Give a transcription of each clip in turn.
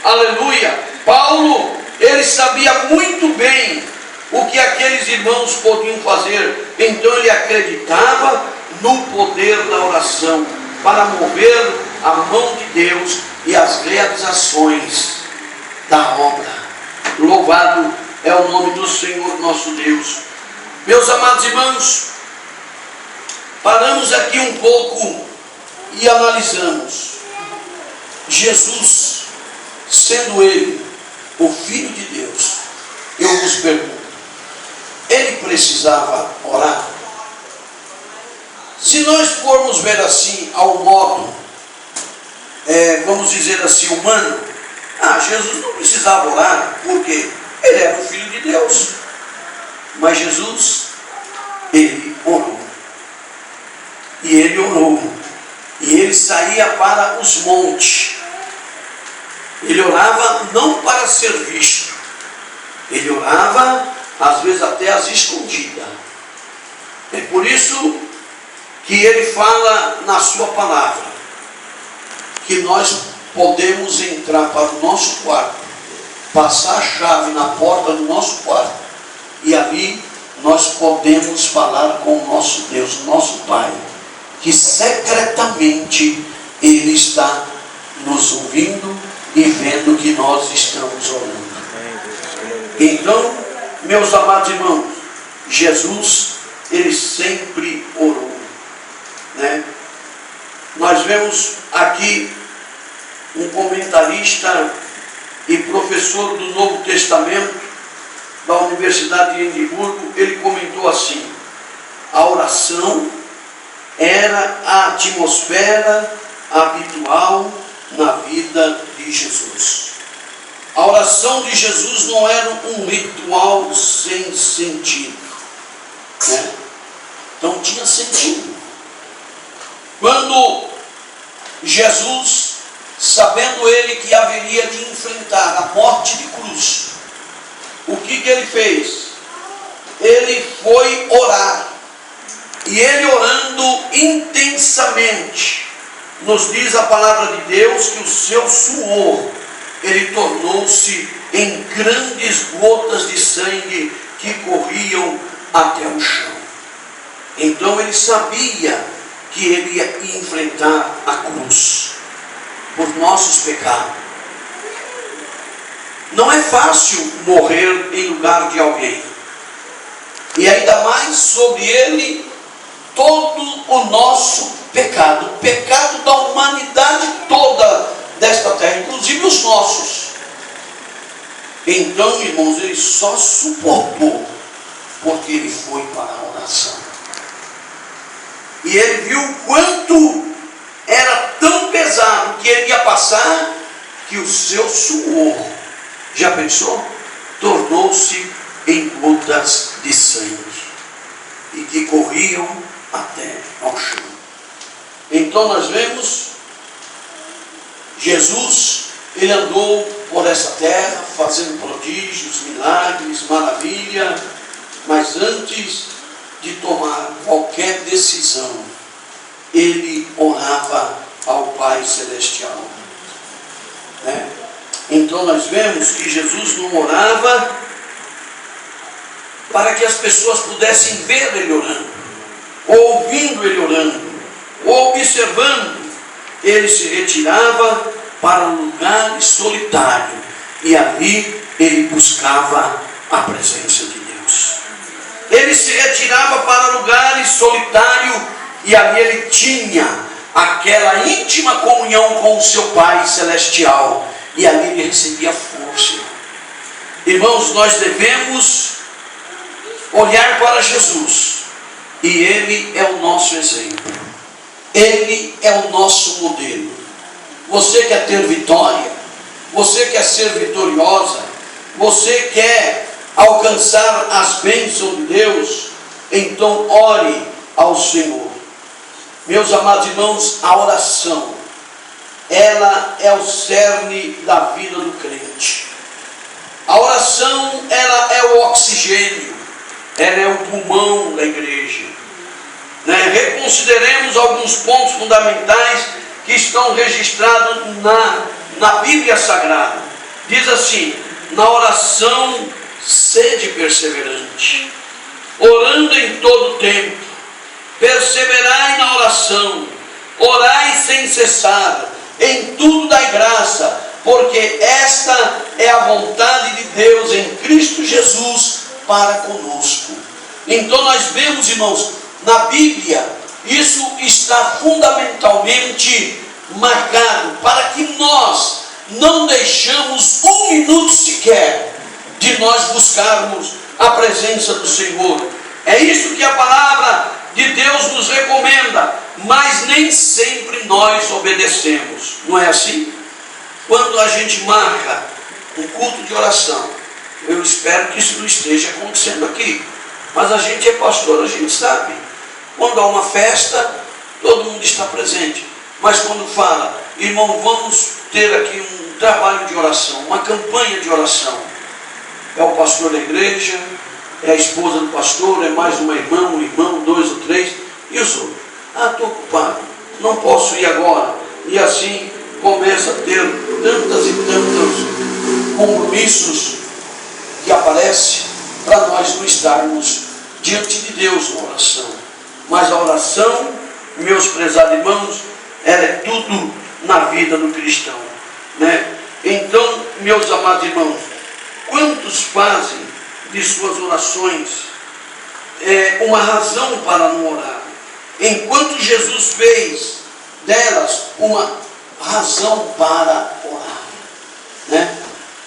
Aleluia. Paulo, ele sabia muito bem o que aqueles irmãos podiam fazer. Então ele acreditava no poder da oração para mover a mão de Deus e as realizações da obra. Louvado é o nome do Senhor nosso Deus. Meus amados irmãos, paramos aqui um pouco e analisamos. Jesus, sendo ele o Filho de Deus, eu vos pergunto, ele precisava orar? Se nós formos ver assim, ao modo, vamos dizer assim, humano, Jesus não precisava orar, porque ele era o Filho de Deus. Mas Jesus, ele orou. E ele orou. E ele saía para os montes. Ele orava não para ser visto. Ele orava, às vezes até às escondidas. É por isso que ele fala na sua palavra, que nós podemos entrar para o nosso quarto, passar a chave na porta do nosso quarto, e ali nós podemos falar com o nosso Deus, nosso Pai, que secretamente ele está nos ouvindo e vendo que nós estamos orando. Então, meus amados irmãos, Jesus, ele sempre orou, né? Nós vemos aqui um comentarista e professor do Novo Testamento da Universidade de Edimburgo. Ele comentou assim: a oração era a atmosfera habitual na vida de Jesus. A oração de Jesus não era um ritual sem sentido, né? Então tinha sentido. Quando Jesus, sabendo ele que haveria de enfrentar a morte de cruz, o que ele fez? Ele foi orar. E ele orando intensamente, nos diz a palavra de Deus que o seu suor, ele tornou-se em grandes gotas de sangue que corriam até o chão. Então ele sabia que ele ia enfrentar a cruz por nossos pecados. Não é fácil morrer em lugar de alguém, e ainda mais sobre ele todo o nosso pecado, o pecado da humanidade toda desta terra, inclusive os nossos. Então, irmãos, ele só suportou porque ele foi para a oração. E ele viu quanto era tão pesado que ele ia passar, que o seu suor, já pensou? Tornou-se em gotas de sangue, e que corriam até ao chão. Então nós vemos Jesus, ele andou por essa terra, fazendo prodígios, milagres, maravilha, mas antes de tomar qualquer decisão, ele orava ao Pai Celestial, né? Então nós vemos que Jesus não orava para que as pessoas pudessem ver ele orando, ou ouvindo ele orando, ou observando. Ele se retirava para um lugar solitário, e ali ele buscava a presença de Deus. Ele se retirava para lugares solitários, e ali ele tinha aquela íntima comunhão com o seu Pai Celestial, e ali ele recebia força. Irmãos, nós devemos olhar para Jesus, e ele é o nosso exemplo, ele é o nosso modelo. Você quer ter vitória? Você quer ser vitoriosa? Você quer alcançar as bênçãos de Deus? Então ore ao Senhor. Meus amados irmãos, a oração, ela é o cerne da vida do crente. A oração, ela é o oxigênio, ela é o pulmão da igreja, né? Reconsideremos alguns pontos fundamentais que estão registrados na Bíblia Sagrada. Diz assim: na oração sede perseverante, orando em todo tempo, perseverai na oração, orai sem cessar, em tudo dai graça, porque esta é a vontade de Deus em Cristo Jesus para conosco. Então nós vemos, irmãos, na Bíblia, isso está fundamentalmente marcado para que nós não deixamos um minuto sequer de nós buscarmos a presença do Senhor. É isso que a palavra de Deus nos recomenda, mas nem sempre nós obedecemos, não é assim? Quando a gente marca um culto de oração, eu espero que isso não esteja acontecendo aqui, mas a gente é pastor, a gente sabe, quando há uma festa, todo mundo está presente, mas quando fala, irmão, vamos ter aqui um trabalho de oração, uma campanha de oração, é o pastor da igreja, é a esposa do pastor, é mais uma irmã, um irmão, 2 ou 3, e os outros, estou ocupado, não posso ir agora, e assim começa a ter tantas e tantos compromissos que aparecem para nós não estarmos diante de Deus na oração. Mas a oração, meus prezados irmãos, ela é tudo na vida do cristão, né? Então, meus amados irmãos, quantos fazem de suas orações uma razão para não orar, enquanto Jesus fez delas uma razão para orar, né?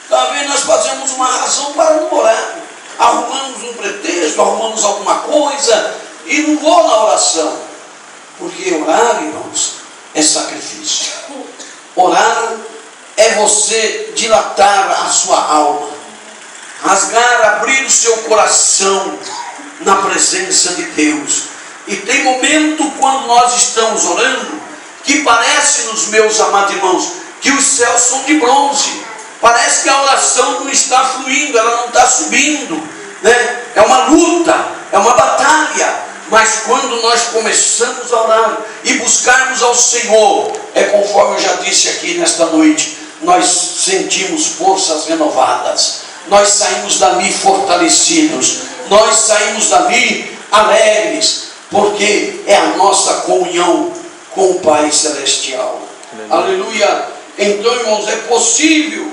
Talvez nós fazemos uma razão para não orar, arrumamos um pretexto, arrumamos alguma coisa e não vou na oração, porque orar, irmãos, é sacrifício. Orar é você dilatar a sua alma, rasgar, abrir o seu coração na presença de Deus. E tem momento quando nós estamos orando que parece, nos meus amados irmãos, que os céus são de bronze. Parece que a oração não está fluindo, ela não está subindo, né? É uma luta, é uma batalha. Mas quando nós começamos a orar e buscarmos ao Senhor, é conforme eu já disse aqui nesta noite, nós sentimos forças renovadas, nós saímos dali fortalecidos, nós saímos dali alegres, porque é a nossa comunhão com o Pai Celestial. Aleluia. Então, irmãos, é possível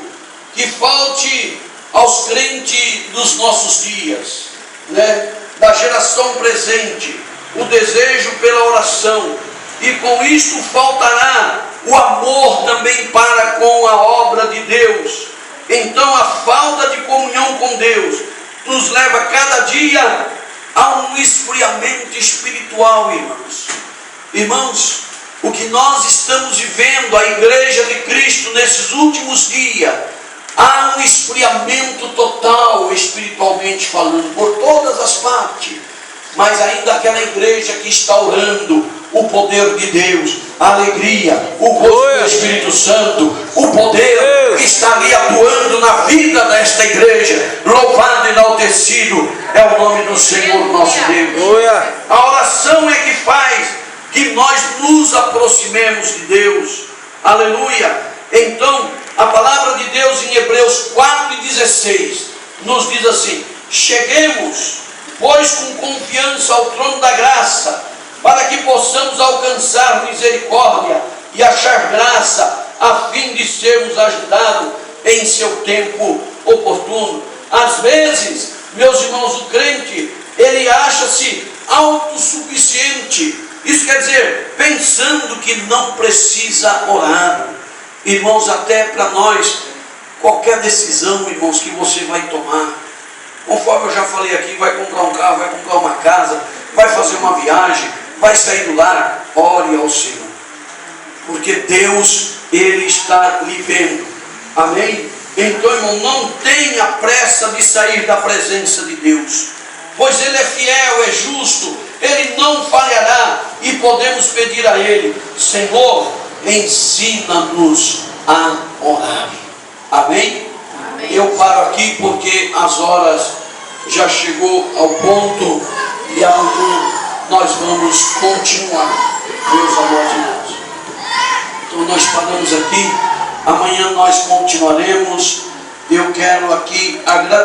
que falte aos crentes dos nossos dias, né, da geração presente, o desejo pela oração, e com isto faltará o amor também para com a obra de Deus. Então a falta de comunhão com Deus nos leva cada dia a um esfriamento espiritual, irmãos. Irmãos, o que nós estamos vivendo, a igreja de Cristo nesses últimos dias, há um esfriamento total, espiritualmente falando, por todas as partes. Mas ainda aquela igreja que está orando, o poder de Deus, a alegria, o gozo do Espírito Santo, o poder que está ali atuando na vida desta igreja, louvado e enaltecido é o nome do Senhor nosso Deus. A oração é que faz que nós nos aproximemos de Deus. Aleluia. Então a palavra de Deus em Hebreus 4:16 nos diz assim: cheguemos, pois, com confiança ao trono da graça, para que possamos alcançar misericórdia e achar graça, a fim de sermos ajudados em seu tempo oportuno. Às vezes, meus irmãos, o crente, ele acha-se autossuficiente. Isso quer dizer, pensando que não precisa orar. Irmãos, até para nós, qualquer decisão, irmãos, que você vai tomar, conforme eu já falei aqui, vai comprar um carro, vai comprar uma casa, vai fazer uma viagem, vai sair do lar, ore ao Senhor, porque Deus, Ele está lhe vendo. Amém? Então, irmão, não tenha pressa de sair da presença de Deus, pois Ele é fiel, é justo, Ele não falhará, e podemos pedir a Ele: Senhor, ensina-nos a orar. Amém? Amém? Eu paro aqui porque as horas já chegou ao ponto e amanhã nós vamos continuar, meus amados irmãos. Então nós paramos aqui, amanhã nós continuaremos eu quero aqui agradecer